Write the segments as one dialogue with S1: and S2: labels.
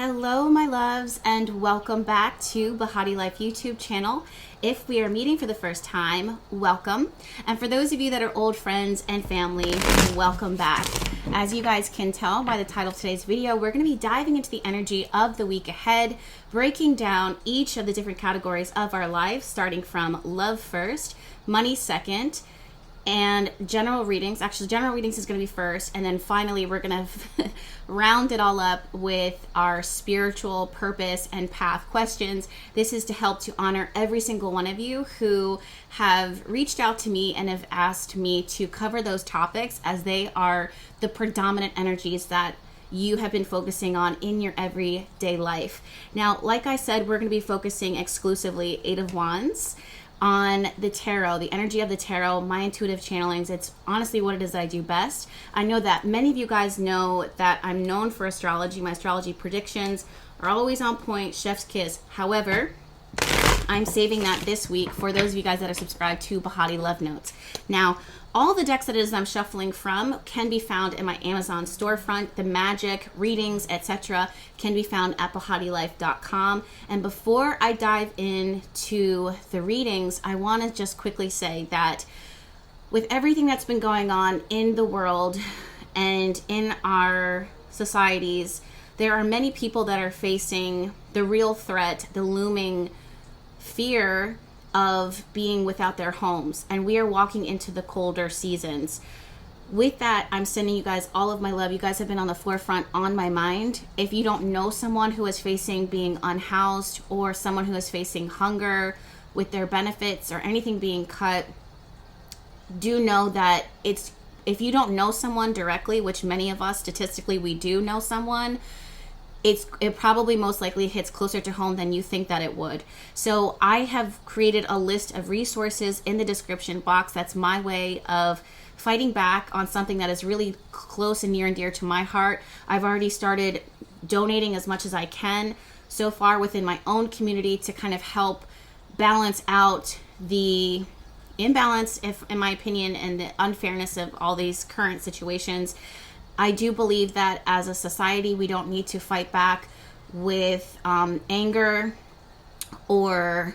S1: Hello, my loves, and welcome back to BehatiLife YouTube channel. If we are meeting for the first time, welcome. And for those of you that are old friends and family, welcome back. As you guys can tell by the title of today's video, we're going to be diving into the energy of the week ahead, breaking down each of the different categories of our life, starting from love first, money second, and general readings. Actually, general readings is going to be first, and then finally we're going to round it all up with our spiritual purpose and path questions. This is to help to honor every single one of you who have reached out to me and have asked me to cover those topics, as they are the predominant energies that you have been focusing on in your everyday life. Now, like I said, we're going to be focusing exclusively Eight of Wands on the tarot, the energy of the tarot, my intuitive channelings. It's honestly what it is that I do best. I know that many of you guys know that I'm known for astrology. My astrology predictions are always on point, chef's kiss. However, I'm saving that this week for those of you guys that are subscribed to Behati Love Notes. Now, all the decks that it is I'm shuffling from can be found in my Amazon storefront. The Magick, readings, etc. can be found at BehatiLife.com. And before I dive into the readings, I want to just quickly say that with everything that's been going on in the world and in our societies, there are many people that are facing the real threat, the looming fear of being without their homes, and we are walking into the colder seasons. With that, I'm sending you guys all of my love. You guys have been on the forefront on my mind. If you don't know someone who is facing being unhoused, or someone who is facing hunger with their benefits or anything being cut, do know that if you don't know someone directly, which many of us statistically we do know someone, it probably most likely hits closer to home than you think that it would. So I have created a list of resources in the description box. That's my way of fighting back on something that is really close and near and dear to my heart. I've already started donating as much as I can so far within my own community to kind of help balance out the imbalance, if in my opinion, and the unfairness of all these current situations. I do believe that as a society, we don't need to fight back with anger or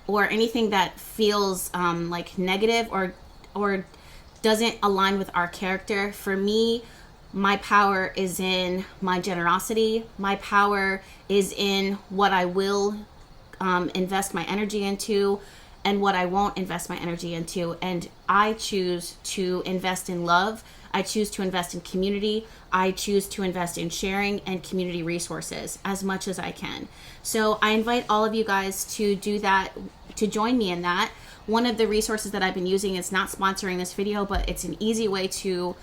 S1: anything that feels like negative or doesn't align with our character. For me, my power is in my generosity. My power is in what I will invest my energy into and what I won't invest my energy into. And I choose to invest in love. I choose to invest in community. I choose to invest in sharing and community resources as much as I can. So I invite all of you guys to do that, to join me in that. One of the resources that I've been using, is not sponsoring this video, but it's an easy way to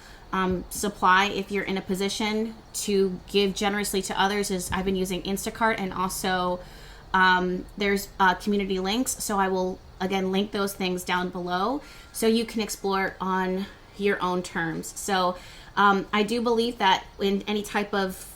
S1: supply if you're in a position to give generously to others, is I've been using Instacart, and also there's community links. So I will again link those things down below so you can explore on your own terms. So I do believe that in any type of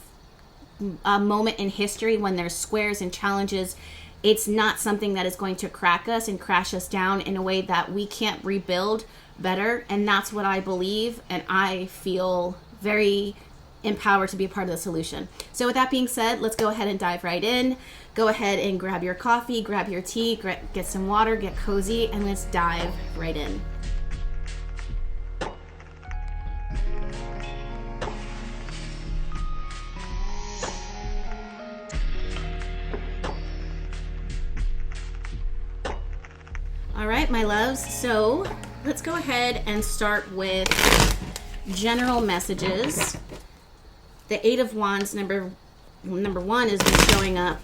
S1: moment in history when there's squares and challenges, it's not something that is going to crack us and crash us down in a way that we can't rebuild better. And that's what I believe, and I feel very empowered to be a part of the solution. So with that being said, let's go ahead and dive right in. Go ahead and grab your coffee, grab your tea, get some water, get cozy, and let's dive right in. All right, my loves, so let's go ahead and start with general messages. The Eight of Wands, number one, is showing up.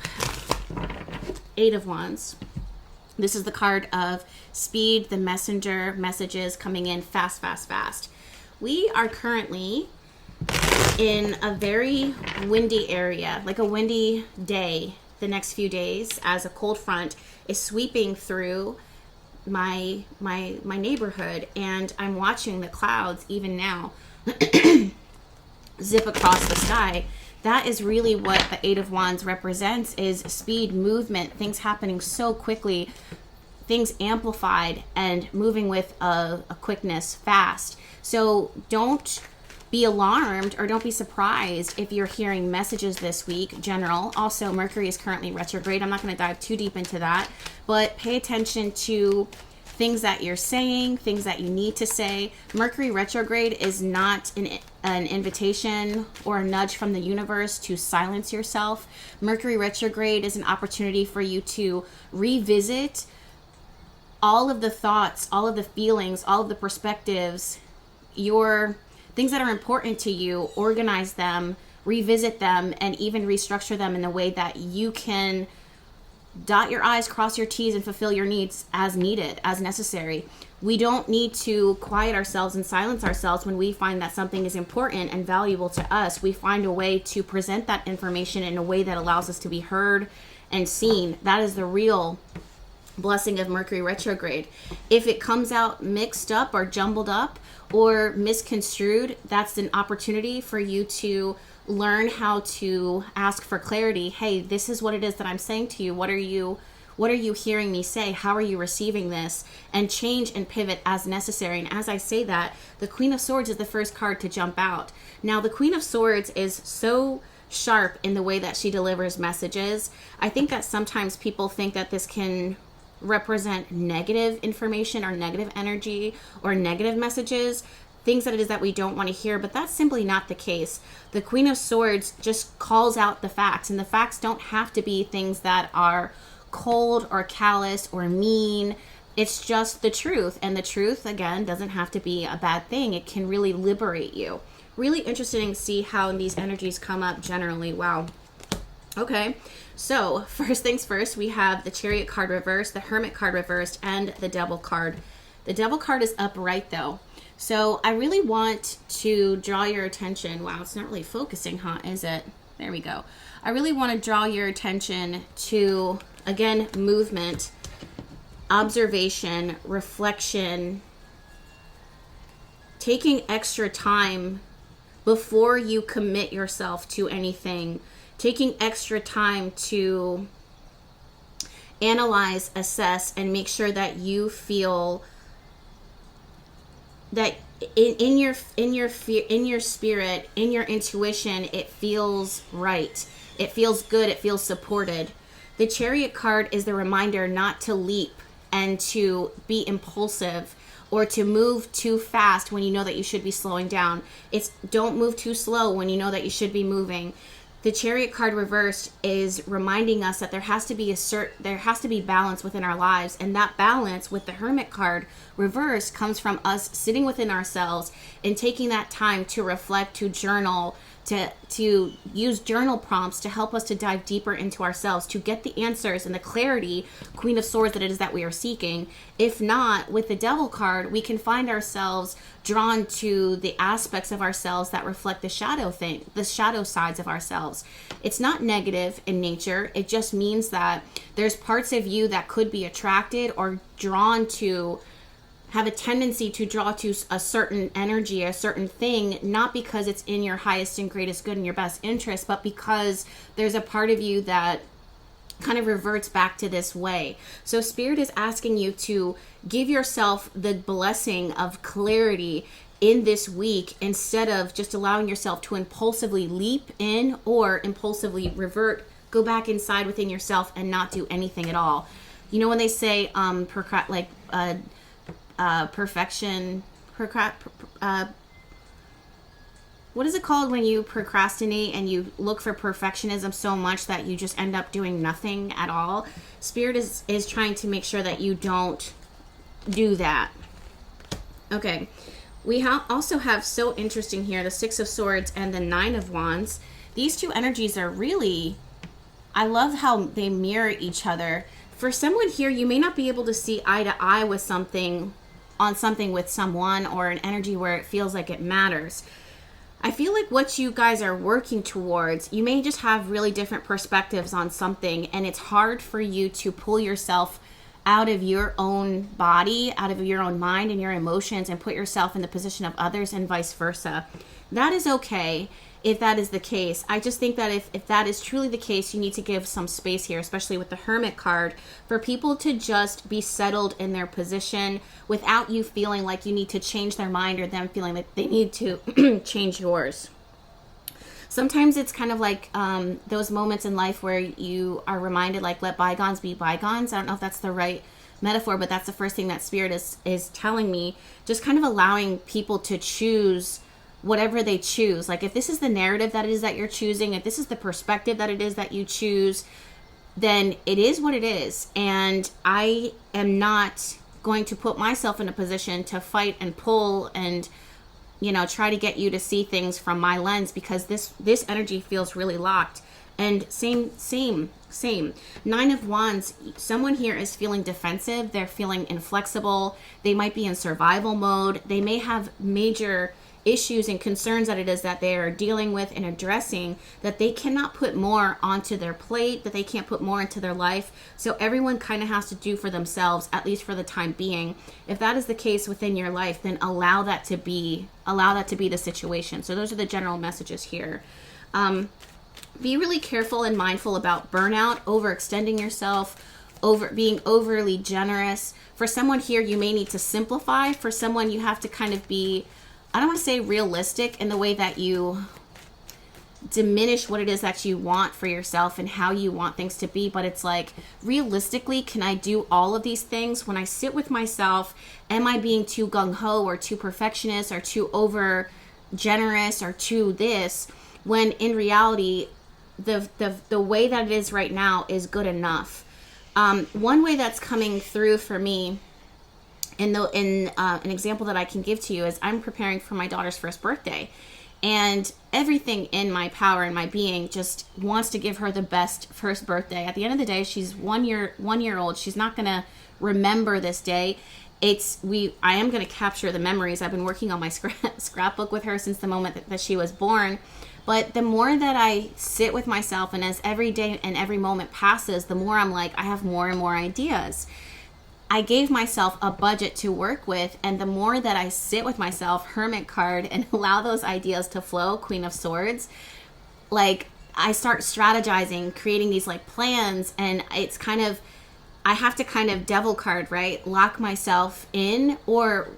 S1: Eight of Wands. This is the card of speed, the messenger, messages coming in fast, fast, fast. We are currently in a very windy area, like a windy day the next few days, as a cold front is sweeping through my neighborhood, and I'm watching the clouds even now zip across the sky. That is really what the Eight of Wands represents, is speed, movement, things happening so quickly, things amplified and moving with a quickness fast. So don't be alarmed or don't be surprised if you're hearing messages this week, general. Also, Mercury is currently retrograde. I'm not going to dive too deep into that, but pay attention to things that you're saying, things that you need to say. Mercury retrograde is not an invitation or a nudge from the universe to silence yourself. Mercury retrograde is an opportunity for you to revisit all of the thoughts, all of the feelings, all of the perspectives, your things that are important to you, organize them, revisit them, and even restructure them in a way that you can dot your I's, cross your T's, and fulfill your needs as needed, as necessary. We don't need to quiet ourselves and silence ourselves when we find that something is important and valuable to us. We find a way to present that information in a way that allows us to be heard and seen. That is the real blessing of Mercury retrograde. If it comes out mixed up or jumbled up or misconstrued, that's an opportunity for you to learn how to ask for clarity. Hey, this is what it is that I'm saying to you. What are you hearing me say? How are you receiving this? And change and pivot as necessary. And as I say that, the Queen of Swords is the first card to jump out. Now, the Queen of Swords is so sharp in the way that she delivers messages. I think that sometimes people think that this can represent negative information or negative energy or negative messages, things that it is that we don't want to hear, but that's simply not the case. The Queen of Swords just calls out the facts, and the facts don't have to be things that are cold or callous or mean. It's just the truth, and the truth, again, doesn't have to be a bad thing. It can really liberate you. Really interesting to see how these energies come up generally. Wow. Okay, so first things first, we have the Chariot card reversed, the Hermit card reversed, and the Devil card. The Devil card is upright though. So I really want to draw your attention. Wow, it's not really focusing, huh? Is it? There we go. I really want to draw your attention to, again, movement, observation, reflection, taking extra time before you commit yourself to anything, taking extra time to analyze, assess, and make sure that you feel that in your spirit, in your intuition, it feels right. It feels good. It feels supported. The Chariot card is the reminder not to leap and to be impulsive or to move too fast when you know that you should be slowing down. It's don't move too slow when you know that you should be moving. The Chariot card reversed is reminding us that there has to be balance within our lives, and that balance with the Hermit card reversed comes from us sitting within ourselves and taking that time to reflect, to journal, to use journal prompts to help us to dive deeper into ourselves, to get the answers and the clarity, Queen of Swords, that it is that we are seeking. If not, with the Devil card, we can find ourselves drawn to the aspects of ourselves that reflect the shadow sides of ourselves. It's not negative in nature. It just means that there's parts of you that could be attracted or drawn to, have a tendency to draw to a certain energy, a certain thing, not because it's in your highest and greatest good and your best interest, but because there's a part of you that kind of reverts back to this way. So Spirit is asking you to give yourself the blessing of clarity in this week, instead of just allowing yourself to impulsively leap in or impulsively go back inside within yourself and not do anything at all. You know, when they say perfection, what is it called when you procrastinate and you look for perfectionism so much that you just end up doing nothing at all? Spirit is trying to make sure that you don't do that. Okay, we also have, so interesting here, the Six of Swords and the Nine of Wands. These two energies are really, I love how they mirror each other. For someone here, you may not be able to see eye to eye with something with someone, or an energy where it feels like it matters. I feel like what you guys are working towards, you may just have really different perspectives on something, and it's hard for you to pull yourself out of your own body, out of your own mind and your emotions, and put yourself in the position of others, and vice versa. that is okay if that is the case. I just think that if that is truly the case, you need to give some space here, especially with the Hermit card, for people to just be settled in their position without you feeling like you need to change their mind or them feeling like they need to change yours. Sometimes it's kind of like those moments in life where you are reminded, like, let bygones be bygones. I don't know if that's the right metaphor, but that's the first thing that Spirit is telling me. Just kind of allowing people to choose whatever they choose. Like, if this is the narrative that it is that you're choosing, if this is the perspective that it is that you choose, then it is what it is. And I am not going to put myself in a position to fight and pull and, you know, try to get you to see things from my lens, because this energy feels really locked. And same. 9 of Wands, someone here is feeling defensive. They're feeling inflexible. They might be in survival mode. They may have major issues and concerns that it is that they are dealing with and addressing, that they cannot put more onto their plate, that they can't put more into their life. So everyone kind of has to do for themselves, at least for the time being. If that is the case within your life, then allow that to be the situation. So those are the general messages here. Be really careful and mindful about burnout, overextending yourself, being overly generous. For someone here, you may need to simplify. For someone, you have to kind of be, I don't want to say realistic in the way that you diminish what it is that you want for yourself and how you want things to be. But it's like, realistically, can I do all of these things? When I sit with myself, am I being too gung-ho or too perfectionist or too over generous or too this, when in reality, the way that it is right now is good enough. One way that's coming through for me, in an example that I can give to you, is I'm preparing for my daughter's first birthday, and everything in my power and my being just wants to give her the best first birthday. At the end of the day, she's 1 year old. She's not gonna remember this day. I am gonna capture the memories. I've been working on my scrapbook with her since the moment that she was born. But the more that I sit with myself, and as every day and every moment passes, the more I'm like, I have more and more ideas. I gave myself a budget to work with, and the more that I sit with myself, Hermit card, and allow those ideas to flow, Queen of Swords, like, I start strategizing, creating these like plans, and it's kind of, I have to kind of devil card, right? Lock myself in, or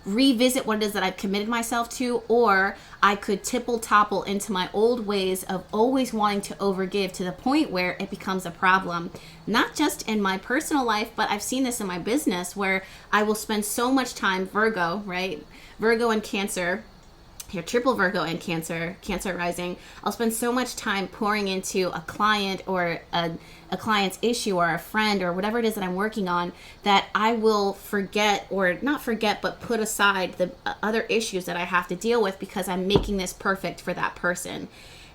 S1: revisit what it is that I've committed myself to, or I could tipple topple into my old ways of always wanting to overgive to the point where it becomes a problem. Not just in my personal life, but I've seen this in my business, where I will spend so much time, Virgo, right? Virgo and Cancer, here, triple Virgo and Cancer rising. I'll spend so much time pouring into a client or a client's issue or a friend or whatever it is that I'm working on, that I will forget, or not forget, but put aside the other issues that I have to deal with, because I'm making this perfect for that person.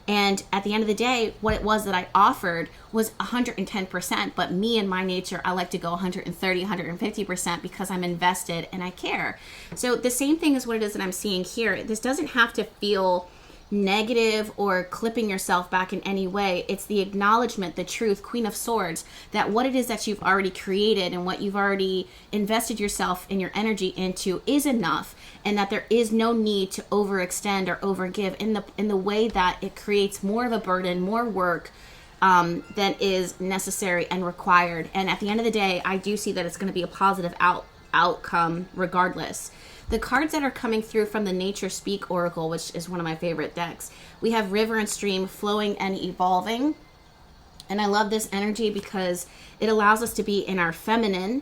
S1: And at the end of the day, what it was that I offered was 110%, but me and my nature, I like to go 130, 150%, because I'm invested and I care. So the same thing is what it is that I'm seeing here. This doesn't have to feel negative or clipping yourself back in any way. It's the acknowledgement, the truth, Queen of Swords, that what it is that you've already created and what you've already invested yourself and your energy into is enough, and that there is no need to overextend or overgive in the way that it creates more of a burden, more work than is necessary and required. And at the end of the day, I do see that it's going to be a positive outcome regardless. The cards that are coming through from the Nature Speak Oracle, which is one of my favorite decks, we have River and Stream, flowing and evolving. And I love this energy because it allows us to be in our feminine.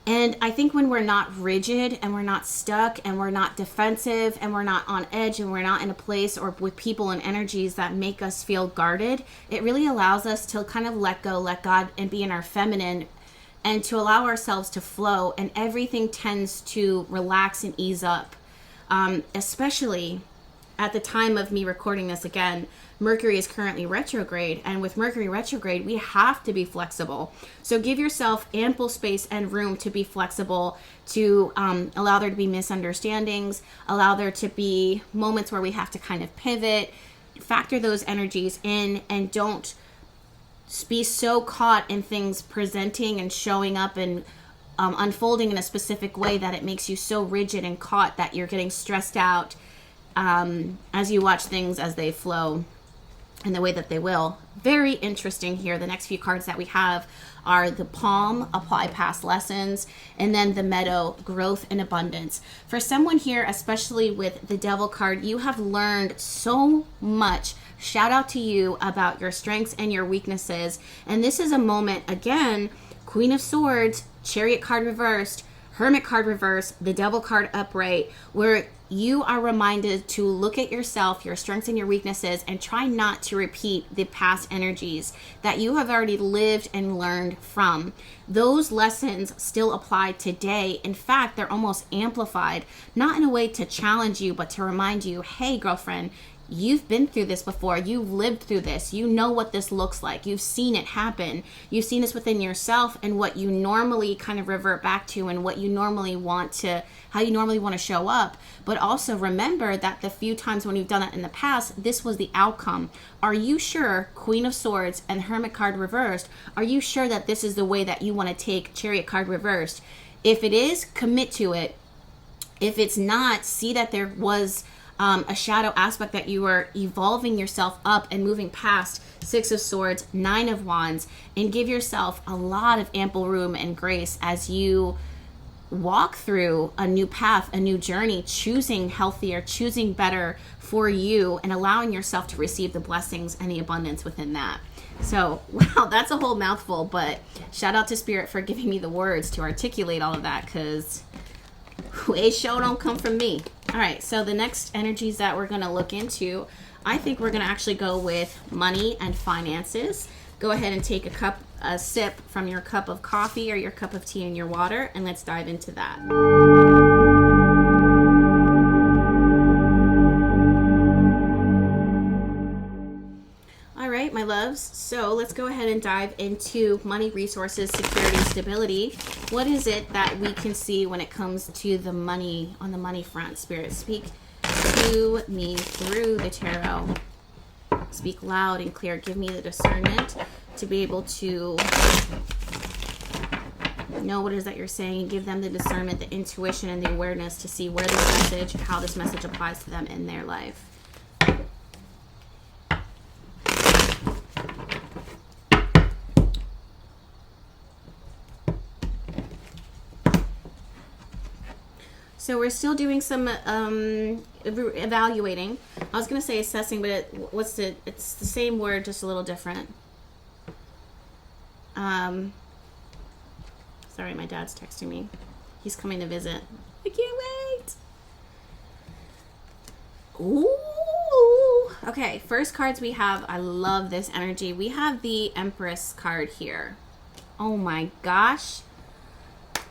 S1: And I think when we're not rigid and we're not stuck and we're not defensive and we're not on edge and we're not in a place or with people and energies that make us feel guarded, it really allows us to kind of let go, let God, and be in our feminine, and to allow ourselves to flow, and everything tends to relax and ease up. Especially at the time of me recording this again, Mercury is currently retrograde, and with Mercury retrograde, we have to be flexible. So give yourself ample space and room to be flexible, to allow there to be misunderstandings, allow there to be moments where we have to kind of pivot, factor those energies in, and don't be so caught in things presenting and showing up and unfolding in a specific way that it makes you so rigid and caught that you're getting stressed out as you watch things as they flow in the way that they will. Very interesting here. The next few cards that we have are the Palm, apply past lessons, and then the Meadow, growth and abundance. For someone here, especially with the Devil card, you have learned so much. Shout out to you about your strengths and your weaknesses. And this is a moment, again, Queen of Swords, Chariot card reversed, Hermit card reversed, the Devil card upright, where you are reminded to look at yourself, your strengths and your weaknesses, and try not to repeat the past energies that you have already lived and learned from. Those lessons still apply today. In fact, they're almost amplified, not in a way to challenge you, but to remind you, hey, girlfriend, you've been through this before. You've lived through this. You know what this looks like. You've seen it happen. You've seen this within yourself and what you normally kind of revert back to and what you normally want to, how you normally want to show up. But also remember that the few times when you've done it in the past, this was the outcome. Are you sure, Queen of Swords and Hermit card reversed, are you sure that this is the way that you want to take Chariot card reversed? If it is, commit to it. If it's not, see that there was a shadow aspect, that you are evolving yourself up and moving past Six of Swords, Nine of Wands, and give yourself a lot of ample room and grace as you walk through a new path, a new journey, choosing healthier, choosing better for you, and allowing yourself to receive the blessings and the abundance within that. So, wow, that's a whole mouthful, but shout out to Spirit for giving me the words to articulate all of that, because a show don't come from me. All right, so the next energies that we're going to look into, I think we're going to actually go with money and finances. Go ahead and take a sip from your cup of coffee or your cup of tea and your water, and let's dive into that. All right, my loves. So let's go ahead and dive into money, resources, security, stability. What is it that we can see when it comes to the money, on the money front? Spirit, speak to me through the tarot. Speak loud and clear. Give me the discernment to be able to know what it is that you're saying, and give them the discernment, the intuition, and the awareness to see where this message, how this message applies to them in their life. So we're still doing some evaluating. I was going to say assessing, but it's the same word, just a little different. Sorry, my dad's texting me. He's coming to visit. I can't wait. Ooh. Okay, first cards we have, I love this energy. We have the Empress card here. Oh my gosh.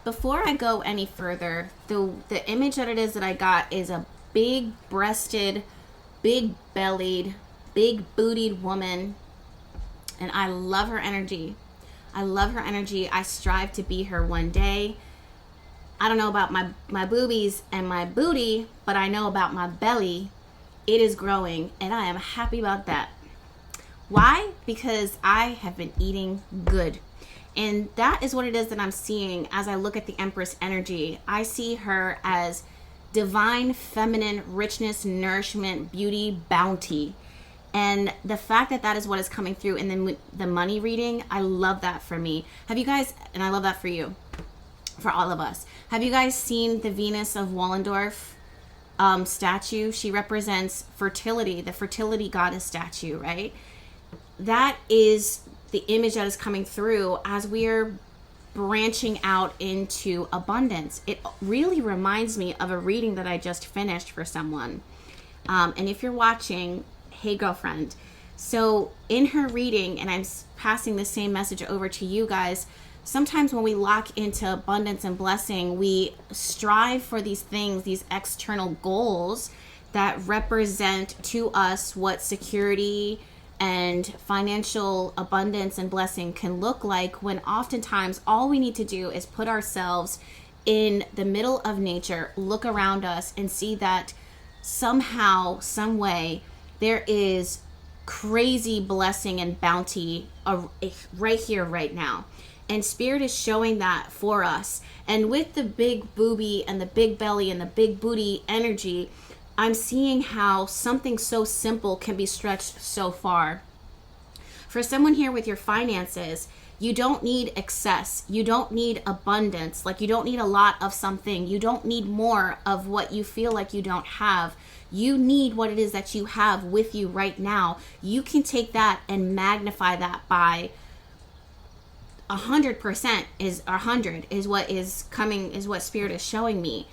S1: Before I go any further, the image that it is that I got is a big-breasted, big-bellied, big-bootied woman, and I love her energy. I love her energy. I strive to be her one day. I don't know about my boobies and my booty, but I know about my belly. It is growing, and I am happy about that. Why? Because I have been eating good. And that is what it is that I'm seeing as I look at the Empress energy. I see her as divine, feminine, richness, nourishment, beauty, bounty. And the fact that that is what is coming through in the money reading, I love that for me. Have you guys, and I love that for you, for all of us. Have you guys seen the Venus of Willendorf statue? She represents fertility, the fertility goddess statue, right? That is the image that is coming through as we are branching out into abundance. It really reminds me of a reading that I just finished for someone. And if you're watching, hey girlfriend. So in her reading, and I'm passing the same message over to you guys, sometimes when we lock into abundance and blessing, we strive for these things, these external goals that represent to us what security and financial abundance and blessing can look like, when oftentimes all we need to do is put ourselves in the middle of nature, look around us, and see that somehow, some way, there is crazy blessing and bounty right here, right now. And Spirit is showing that for us. And with the big boobie and the big belly and the big booty energy, I'm seeing how something so simple can be stretched so far. For someone here with your finances, you don't need excess. You don't need abundance. Like, you don't need a lot of something. You don't need more of what you feel like you don't have. You need what it is that you have with you right now. You can take that and magnify that by 100%. Is 100 is what is coming, is what Spirit is showing me.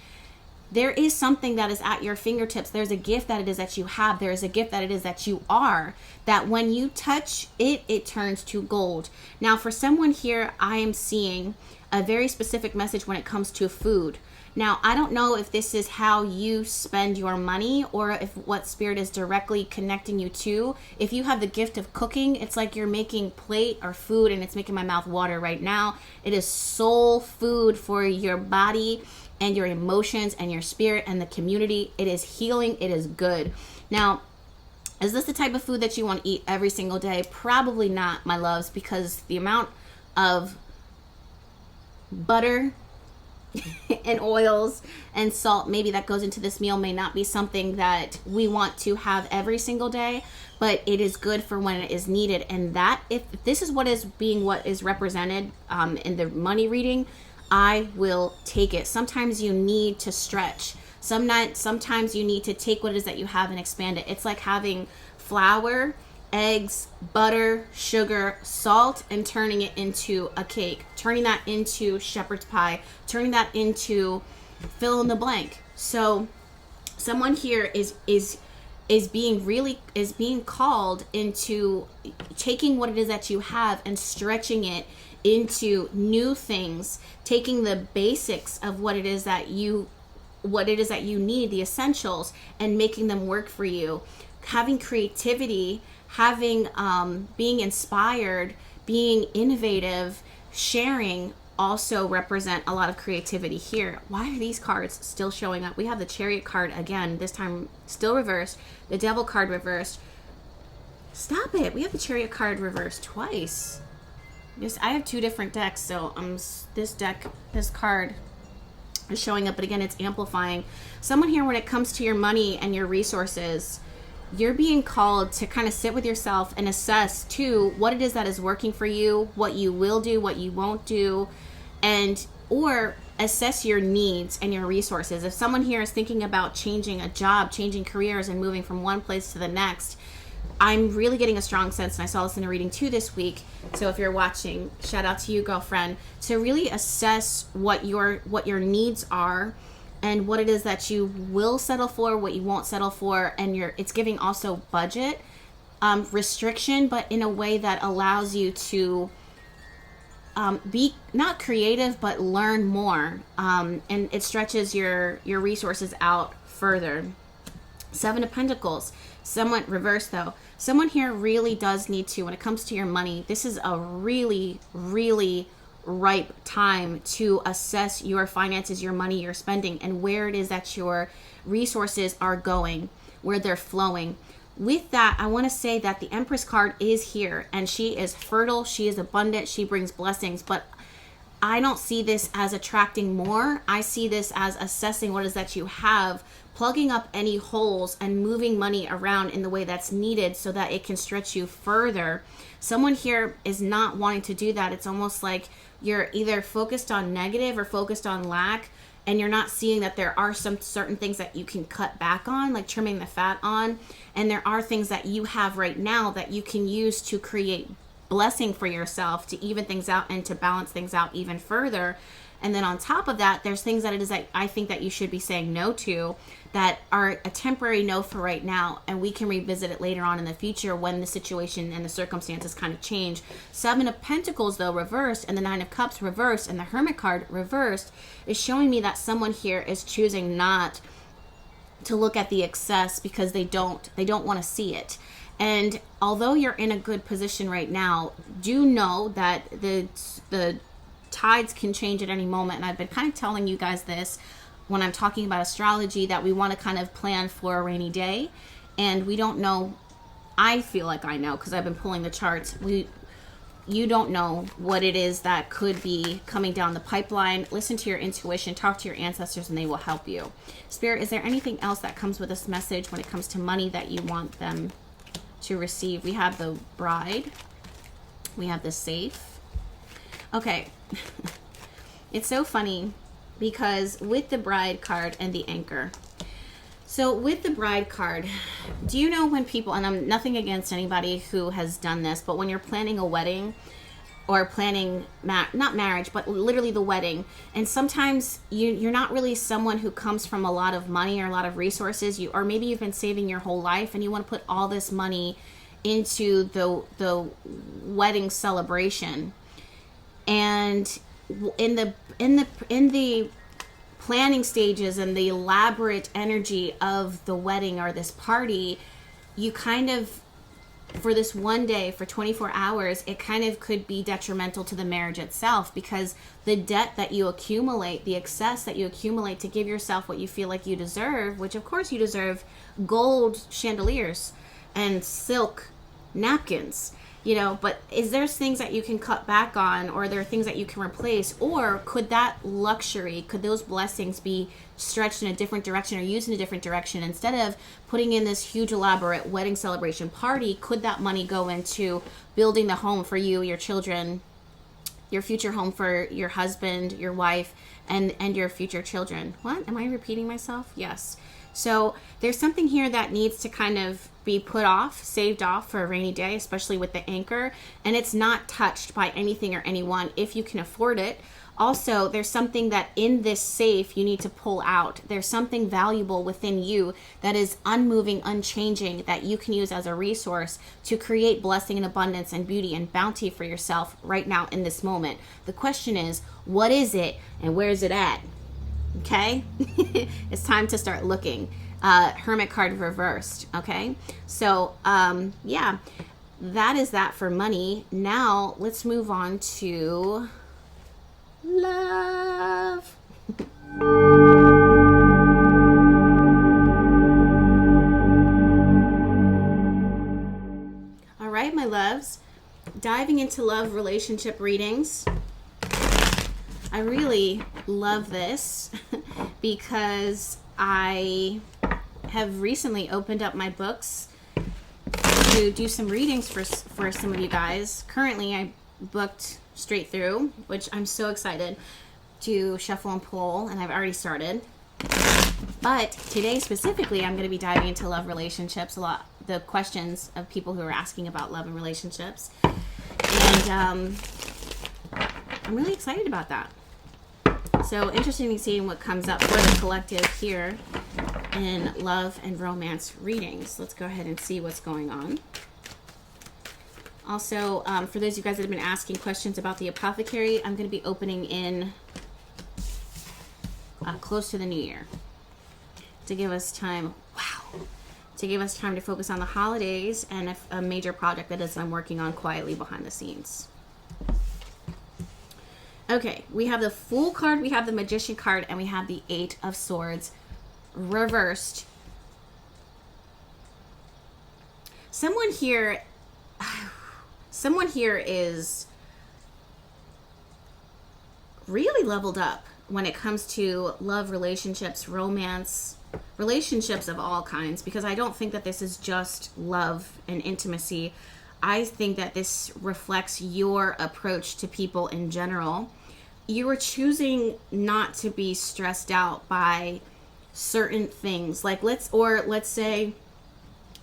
S1: There is something that is at your fingertips. There's a gift that it is that you have. There is a gift that it is that you are, that when you touch it, it turns to gold. Now, for someone here, I am seeing a very specific message when it comes to food. Now, I don't know if this is how you spend your money or if what Spirit is directly connecting you to. If you have the gift of cooking, it's like you're making plate or food, and it's making my mouth water right now. It is soul food for your body and your emotions and your spirit and the community. It is healing. It is good. Now, is this the type of food that you want to eat every single day? Probably not, my loves, because the amount of butter and oils and salt maybe that goes into this meal may not be something that we want to have every single day, but it is good for when it is needed. And that, if this is what is represented in the money reading, I will take it. Sometimes you need to stretch. Sometimes you need to take what it is that you have and expand it. It's like having flour, eggs, butter, sugar, salt, and turning it into a cake, turning that into shepherd's pie, turning that into fill in the blank. So someone here is being called into taking what it is that you have and stretching it into new things, taking the basics of what it is that you need, the essentials, and making them work for you. Having creativity, being inspired, being innovative, sharing also represent a lot of creativity here. Why are these cards still showing up? We have the Chariot card again, this time still reversed, the Devil card reversed. Stop it. We have the Chariot card reversed twice. I have two different decks, so this card is showing up, but again, it's amplifying. Someone here, when it comes to your money and your resources, you're being called to kind of sit with yourself and assess too what it is that is working for you, what you will do, what you won't do, or assess your needs and your resources. If someone here is thinking about changing a job, changing careers, and moving from one place to the next, I'm really getting a strong sense, and I saw this in a reading too this week, so if you're watching, shout out to you, girlfriend, to really assess what your needs are and what it is that you will settle for, what you won't settle for, and it's giving also budget restriction, but in a way that allows you to be not creative, but learn more, and it stretches your resources out further. Seven of Pentacles, somewhat reversed though. Someone here really does need to, when it comes to your money, this is a really, really ripe time to assess your finances, your money, your spending, and where it is that your resources are going, where they're flowing. With that, I want to say that the Empress card is here, and she is fertile, she is abundant, she brings blessings, but I don't see this as attracting more. I see this as assessing what it is that you have, plugging up any holes, and moving money around in the way that's needed so that it can stretch you further. Someone here is not wanting to do that. It's almost like you're either focused on negative or focused on lack, and you're not seeing that there are some certain things that you can cut back on, like trimming the fat on, and there are things that you have right now that you can use to create blessing for yourself, to even things out and to balance things out even further. And then on top of that, there's things that it is that I think that you should be saying no to that are a temporary no for right now, and we can revisit it later on in the future when the situation and the circumstances kind of change. Seven of Pentacles though reversed, and the Nine of Cups reversed, and the Hermit card reversed is showing me that someone here is choosing not to look at the excess because they don't want to see it. And although you're in a good position right now, do know that the tides can change at any moment. And I've been kind of telling you guys this when I'm talking about astrology, that we want to kind of plan for a rainy day, and we don't know. I feel like I know because I've been pulling the charts. you don't know what it is that could be coming down the pipeline. Listen to your intuition, talk to your ancestors, and they will help you. Spirit, is there anything else that comes with this message when it comes to money that you want them to receive? We have the bride. We have the safe. Okay. It's so funny because with the bride card and the anchor. So with the bride card, do you know when people, and I'm nothing against anybody who has done this, but when you're planning a wedding or planning, not marriage, but literally the wedding, and sometimes you're not really someone who comes from a lot of money or a lot of resources, or maybe you've been saving your whole life and you want to put all this money into the wedding celebration. And in the planning stages and the elaborate energy of the wedding or this party, you kind of, for this one day, for 24 hours, it kind of could be detrimental to the marriage itself, because the debt that you accumulate, the excess that you accumulate to give yourself what you feel like you deserve, which of course you deserve gold chandeliers and silk napkins, you know, but is there things that you can cut back on, or are there things that you can replace? Or could that luxury, could those blessings be stretched in a different direction or used in a different direction? Instead of putting in this huge elaborate wedding celebration party, could that money go into building the home for you, your children, your future home for your husband, your wife, and your future children? What? Am I repeating myself? Yes. So there's something here that needs to kind of be put off, saved off for a rainy day, especially with the anchor, and it's not touched by anything or anyone if you can afford it. Also, there's something that in this safe you need to pull out. There's something valuable within you that is unmoving, unchanging, that you can use as a resource to create blessing and abundance and beauty and bounty for yourself right now in this moment. The question is, what is it and where is it at? Okay? It's time to start looking. Hermit card reversed. Okay? So, yeah, that is that for money. Now, let's move on to love. All right, my loves. Diving into love relationship readings. I really love this because I have recently opened up my books to do some readings for some of you guys. Currently, I booked straight through, which I'm so excited to shuffle and pull, and I've already started. But today specifically, I'm going to be diving into love relationships, the questions of people who are asking about love and relationships. And I'm really excited about that. So interesting to see what comes up for the collective here in love and romance readings. Let's go ahead and see what's going on. Also, for those of you guys that have been asking questions about the apothecary, I'm going to be opening in close to the new year to give us time, to give us time to focus on the holidays and a major project that I'm working on quietly behind the scenes. Okay, we have the Fool card, we have the Magician card, and we have the Eight of Swords reversed. Someone here is really leveled up when it comes to love, relationships, romance, relationships of all kinds, because I don't think that this is just love and intimacy. I think that this reflects your approach to people in general. You are choosing not to be stressed out by certain things. Like let's say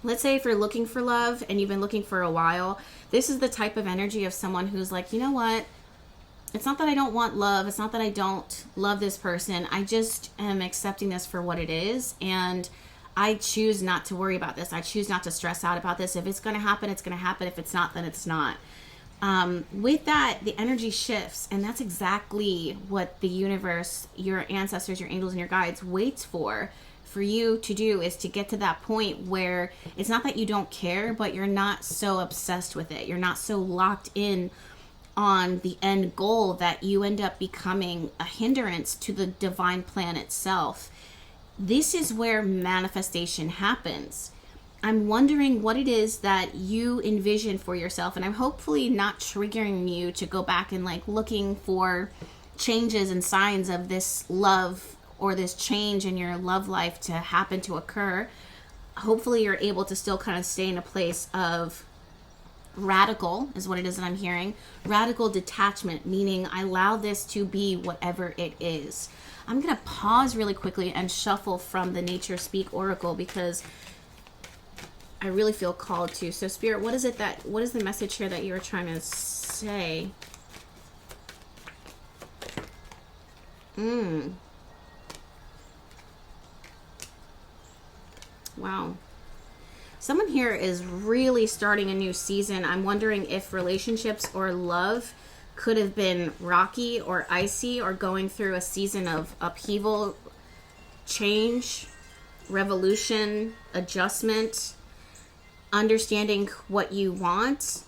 S1: if you're looking for love and you've been looking for a while, this is the type of energy of someone who's like, you know what? It's not that I don't want love. It's not that I don't love this person. I just am accepting this for what it is. And I choose not to worry about this. I choose not to stress out about this. If it's going to happen, it's going to happen. If it's not, then it's not. With that, the energy shifts, and that's exactly what the universe, your ancestors, your angels, and your guides waits for you to do, is to get to that point where it's not that you don't care, but you're not so obsessed with it. You're not so locked in on the end goal that you end up becoming a hindrance to the divine plan itself. This is where manifestation happens. I'm wondering what it is that you envision for yourself, and I'm hopefully not triggering you to go back and like looking for changes and signs of this love or this change in your love life to happen, to occur. Hopefully you're able to still kind of stay in a place of radical, is what it is that I'm hearing. Radical detachment, meaning I allow this to be whatever it is. I'm going to pause really quickly and shuffle from the Nature Speak Oracle because I really feel called to. So Spirit, what is the message here that you were trying to say? Wow. Someone here is really starting a new season. I'm wondering if relationships or love could have been rocky or icy or going through a season of upheaval, change, revolution, adjustment, understanding what you want,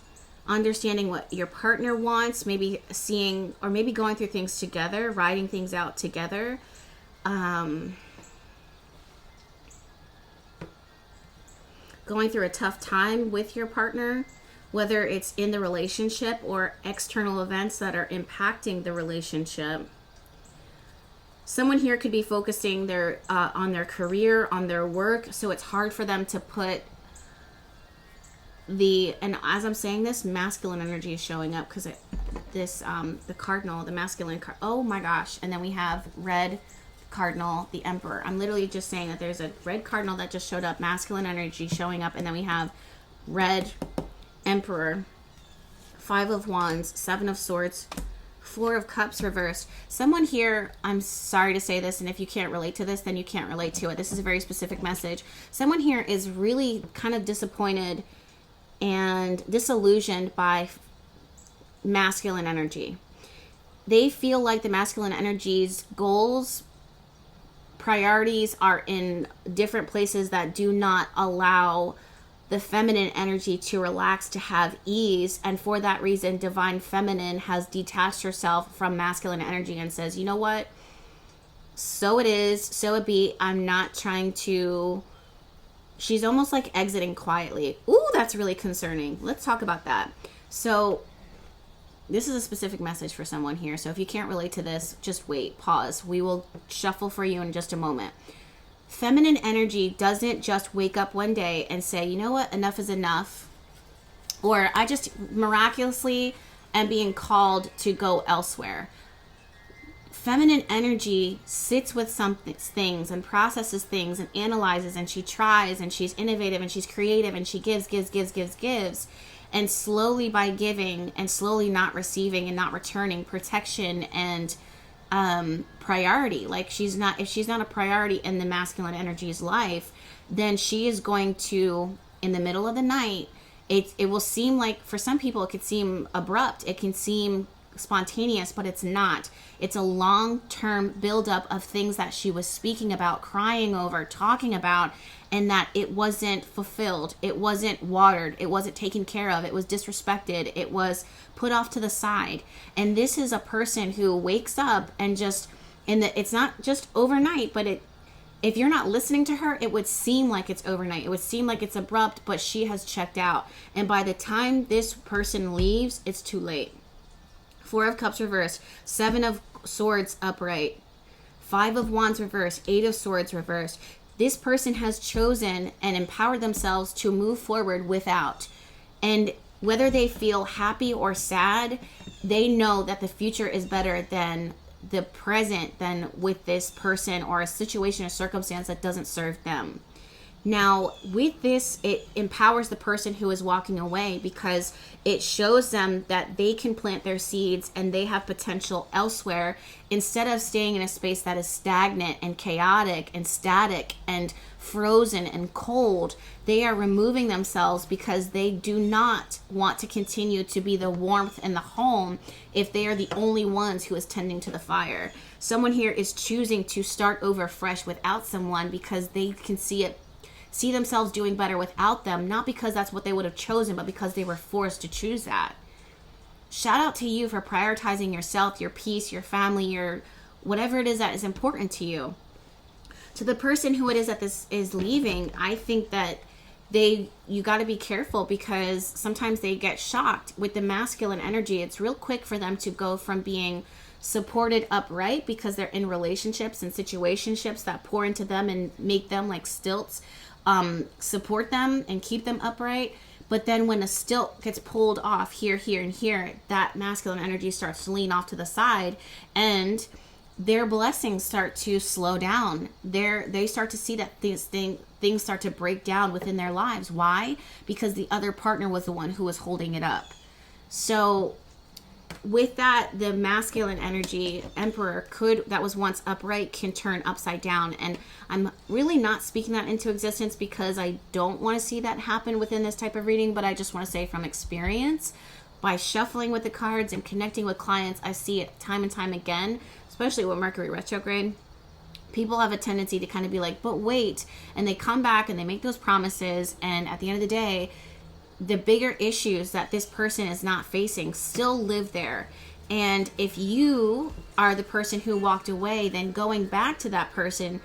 S1: understanding what your partner wants, maybe seeing or maybe going through things together, writing things out together. Going through a tough time with your partner, whether it's in the relationship or external events that are impacting the relationship. Someone here could be focusing on their career, on their work, so it's hard for them to put and as I'm saying this, masculine energy is showing up because the cardinal, the masculine oh my gosh, and then we have red cardinal, the emperor. I'm literally just saying that there's a red cardinal that just showed up, masculine energy showing up, and then we have red emperor, 5 of wands, 7 of swords, 4 of cups reversed. Someone here, I'm sorry to say this, and if you can't relate to this, then you can't relate to it. This is a very specific message. Someone here is really kind of disappointed and disillusioned by masculine energy. They feel like the masculine energy's goals, priorities are in different places that do not allow the feminine energy to relax, to have ease. And for that reason, divine feminine has detached herself from masculine energy and says, you know what? So it is, so it be. I'm not trying to... She's almost like exiting quietly. Ooh, that's really concerning. Let's talk about that. So this is a specific message for someone here. So if you can't relate to this, just wait, pause. We will shuffle for you in just a moment. Feminine energy doesn't just wake up one day and say, you know what, enough is enough. Or I just miraculously am being called to go elsewhere. Feminine energy sits with some things and processes things and analyzes, and she tries, and she's innovative, and she's creative, and she gives. And slowly by giving and slowly not receiving and not returning protection and priority. Like if she's not a priority in the masculine energy's life, then she is going to, in the middle of the night, it will seem like, for some people, it could seem abrupt. It can seem spontaneous, but it's not. It's a long-term buildup of things that she was speaking about, crying over, talking about, and that it wasn't fulfilled. It wasn't watered. It wasn't taken care of. It was disrespected. It was put off to the side. And this is a person who wakes up and just, it's not just overnight, but if you're not listening to her, it would seem like it's overnight. It would seem like it's abrupt, but she has checked out. And by the time this person leaves, it's too late. 4 of cups reversed, 7 of swords upright, 5 of wands reversed, 8 of swords reversed. This person has chosen and empowered themselves to move forward without. And whether they feel happy or sad, they know that the future is better than the present, than with this person or a situation or circumstance that doesn't serve them. Now, with this, it empowers the person who is walking away because it shows them that they can plant their seeds and they have potential elsewhere instead of staying in a space that is stagnant and chaotic and static and frozen and cold. They are removing themselves because they do not want to continue to be the warmth in the home if they are the only ones who is tending to the fire. Someone here is choosing to start over fresh without someone because they can see themselves doing better without them, not because that's what they would have chosen, but because they were forced to choose that. Shout out to you for prioritizing yourself, your peace, your family, your whatever it is that is important to you. To the person who it is that this is leaving, I think that you got to be careful, because sometimes they get shocked with the masculine energy. It's real quick for them to go from being supported upright, because they're in relationships and situationships that pour into them and make them like stilts, support them and keep them upright. But then when a stilt gets pulled off here, here, and here, that masculine energy starts to lean off to the side, and their blessings start to slow down. They start to see that things start to break down within their lives. Why? Because the other partner was the one who was holding it up. So with that, the masculine energy, Emperor, that was once upright, can turn upside down. And I'm really not speaking that into existence, because I don't want to see that happen within this type of reading, but I just want to say from experience, by shuffling with the cards and connecting with clients, I see it time and time again, especially with Mercury retrograde. People have a tendency to kind of be like, but wait, and they come back and they make those promises, and at the end of the day, the bigger issues that this person is not facing still live there. And if you are the person who walked away, then going back to that person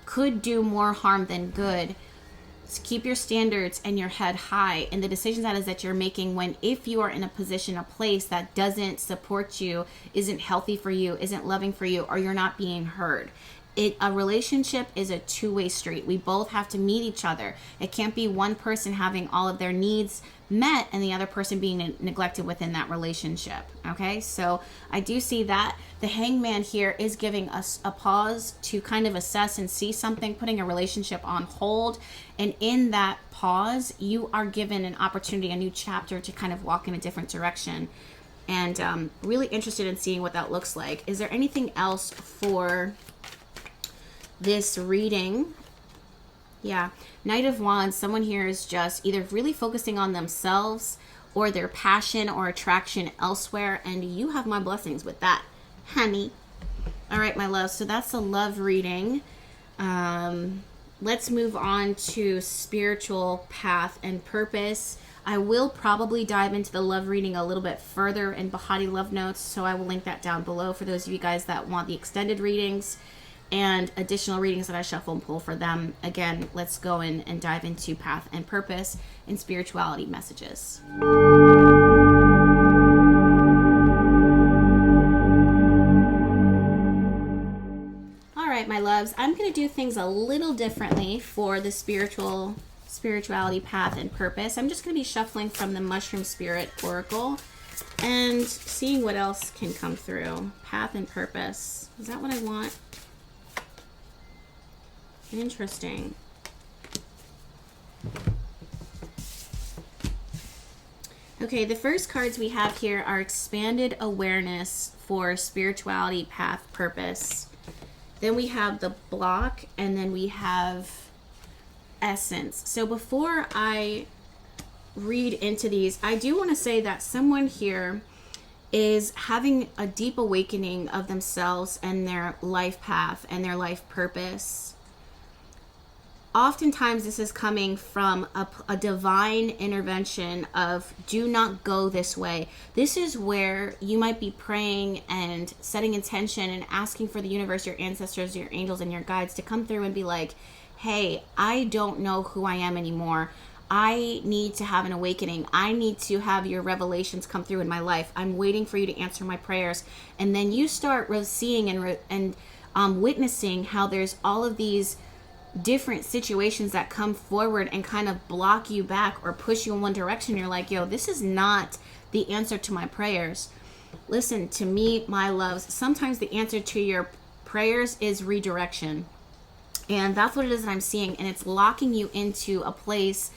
S1: could do more harm than good. So keep your standards and your head high in the decisions that you're making, when if you are in a position, a place that doesn't support you, isn't healthy for you, isn't loving for you, or you're not being heard. A relationship is a two-way street. We both have to meet each other. It can't be one person having all of their needs met and the other person being neglected within that relationship. Okay, so I do see that the Hangman here is giving us a pause to kind of assess and see something, putting a relationship on hold. And in that pause, you are given an opportunity, a new chapter to kind of walk in a different direction. And really interested in seeing what that looks like. Is there anything else for this reading? Yeah, Knight of Wands, someone here is just either really focusing on themselves or their passion or attraction elsewhere, and you have my blessings with that, honey. All right, my love, so that's a love reading. Let's move on to spiritual path and purpose. I will probably dive into the love reading a little bit further in Behati Love Notes, so I will link that down below for those of you guys that want the extended readings and additional readings that I shuffle and pull for them. Again, let's go in and dive into path and purpose and spirituality messages. All right, my loves, I'm going to do things a little differently for the spirituality path and purpose. I'm just going to be shuffling from the Mushroom Spirit Oracle and seeing what else can come through. Path and purpose. Is that what I want? Interesting. Okay, the first cards we have here are expanded awareness for spirituality, path, purpose. Then we have the block, and then we have essence. So before I read into these, I do want to say that someone here is having a deep awakening of themselves and their life path and their life purpose. Oftentimes this is coming from a divine intervention of do not go this way. This is where you might be praying and setting intention and asking for the universe, your ancestors, your angels, and your guides to come through and be like, hey, I don't know who I am anymore. I need to have an awakening. I need to have your revelations come through in my life. I'm waiting for you to answer my prayers. And then you start seeing and witnessing how there's all of these different situations that come forward and kind of block you back or push you in one direction. You're like, yo, this is not the answer to my prayers. Listen to me, my loves. Sometimes the answer to your prayers is redirection. And that's what it is that I'm seeing. And it's locking you into a place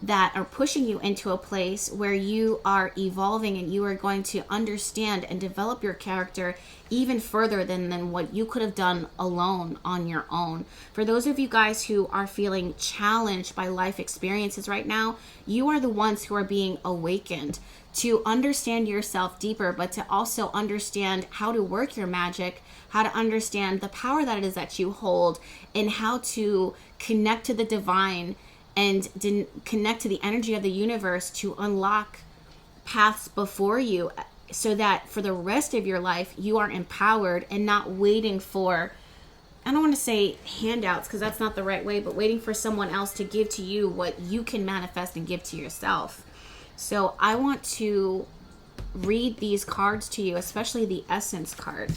S1: that are pushing you into a place where you are evolving and you are going to understand and develop your character even further than what you could have done alone on your own. For those of you guys who are feeling challenged by life experiences right now, you are the ones who are being awakened to understand yourself deeper, but to also understand how to work your magic, how to understand the power that it is that you hold, and how to connect to the divine and connect to the energy of the universe to unlock paths before you, so that for the rest of your life you are empowered and not waiting for I don't want to say handouts because that's not the right way, but waiting for someone else to give to you what you can manifest and give to yourself. So I want to read these cards to you, especially the Essence card.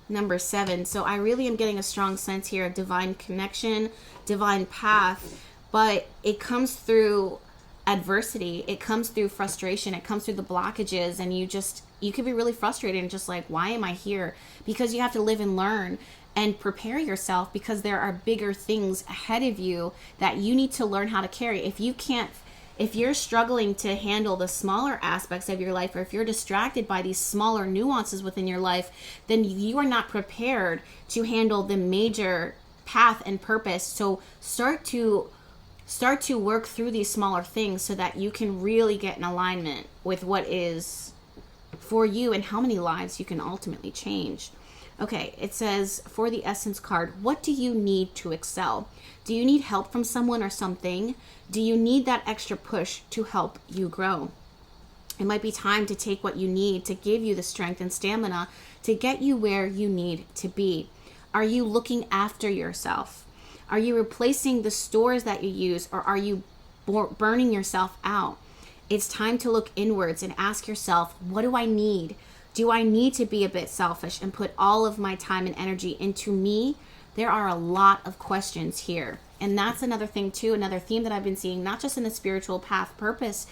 S1: Number 7. So I really am getting a strong sense here of divine connection, divine path, but it comes through adversity. It comes through frustration. It comes through the blockages, and you can be really frustrated and just like, why am I here? Because you have to live and learn and prepare yourself, because there are bigger things ahead of you that you need to learn how to carry. If you're struggling to handle the smaller aspects of your life, or if you're distracted by these smaller nuances within your life, then you are not prepared to handle the major path and purpose. So start to work through these smaller things so that you can really get in alignment with what is for you and how many lives you can ultimately change. Okay, it says for the Essence card, what do you need to excel? Do you need help from someone or something? Do you need that extra push to help you grow? It might be time to take what you need to give you the strength and stamina to get you where you need to be. Are you looking after yourself? Are you replacing the stores that you use, or are you burning yourself out? It's time to look inwards and ask yourself, what do I need? Do I need to be a bit selfish and put all of my time and energy into me? There are a lot of questions here. And that's another thing too, another theme that I've been seeing, not just in the spiritual path purpose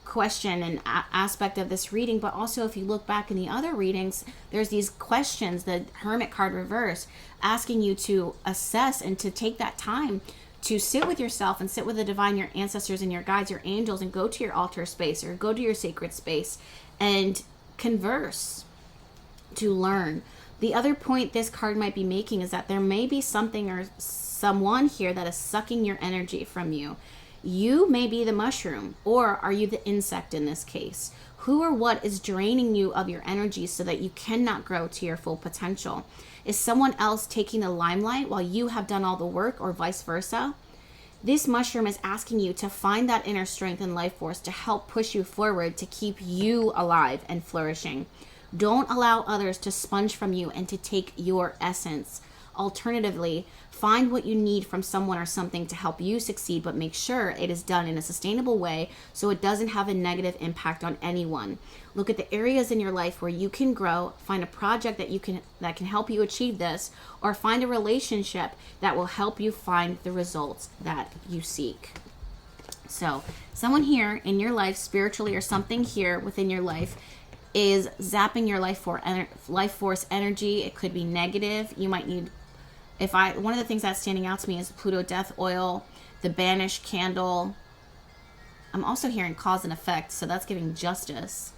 S1: question and aspect of this reading, but also if you look back in the other readings, there's these questions, the Hermit card reverse, asking you to assess and to take that time to sit with yourself and sit with the divine, your ancestors and your guides, your angels, and go to your altar space or go to your sacred space and converse, to learn. The other point this card might be making is that there may be something or someone here that is sucking your energy from you. You may be the mushroom, or are you the insect in this case? Who or what is draining you of your energy so that you cannot grow to your full potential? Is someone else taking the limelight while you have done all the work, or vice versa? This mushroom is asking you to find that inner strength and life force to help push you forward, to keep you alive and flourishing. Don't allow others to sponge from you and to take your essence. Alternatively, find what you need from someone or something to help you succeed, but make sure it is done in a sustainable way so it doesn't have a negative impact on anyone. Look at the areas in your life where you can grow, find a project that can help you achieve this, or find a relationship that will help you find the results that you seek. So, someone here in your life, spiritually, or something here within your life is zapping your life force energy. It could be negative. You might need, one of the things that's standing out to me is the Pluto death oil, the banished candle. I'm also hearing cause and effect, so that's giving justice.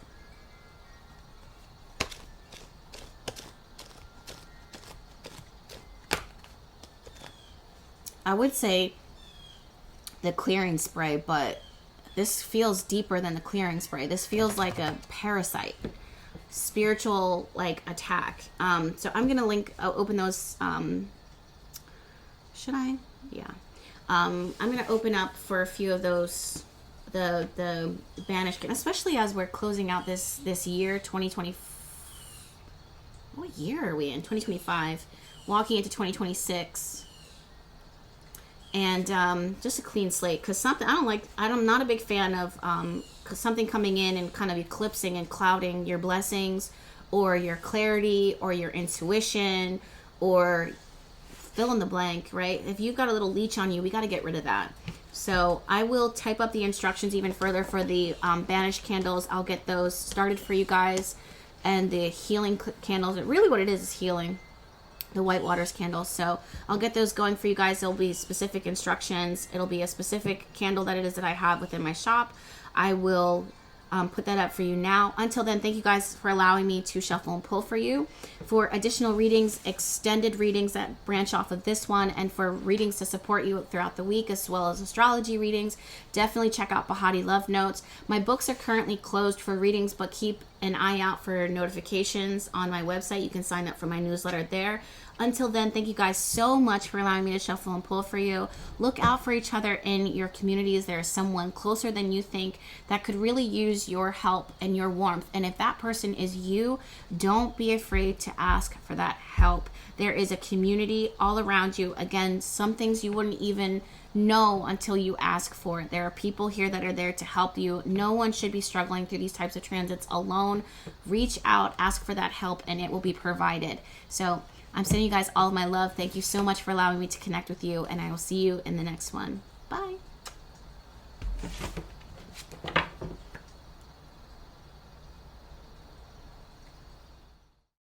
S1: I would say the clearing spray, but this feels deeper than the clearing spray. This feels like a parasite, spiritual attack. So I'm gonna open those. Should I? Yeah. I'm gonna open up for a few of those, the banished, especially as we're closing out this year, 2020. What year are we in? 2025, walking into 2026. And just a clean slate, because I'm not a big fan of something coming in and kind of eclipsing and clouding your blessings or your clarity or your intuition or fill in the blank, right? If you've got a little leech on you, we got to get rid of that. So I will type up the instructions even further for the banished candles. I'll get those started for you guys. And the healing candles, really what it is healing. The White Waters candles. So I'll get those going for you guys. There'll be specific instructions. It'll be a specific candle that it is that I have within my shop. I will put that up for you now. Until then, thank you guys for allowing me to shuffle and pull for you. For additional readings, extended readings that branch off of this one, and for readings to support you throughout the week, as well as astrology readings, definitely check out Behati Love Notes. My books are currently closed for readings, but keep an eye out for notifications on my website. You can sign up for my newsletter there. Until then, thank you guys so much for allowing me to shuffle and pull for you. Look out for each other in your communities. There is someone closer than you think that could really use your help and your warmth. And if that person is you, don't be afraid to ask for that help. There is a community all around you. Again, some things you wouldn't even know until you ask for it. There are people here that are there to help you. No one should be struggling through these types of transits alone. Reach out, ask for that help, and it will be provided. So I'm sending you guys all of my love. Thank you so much for allowing me to connect with you, and I will see you in the next one. Bye.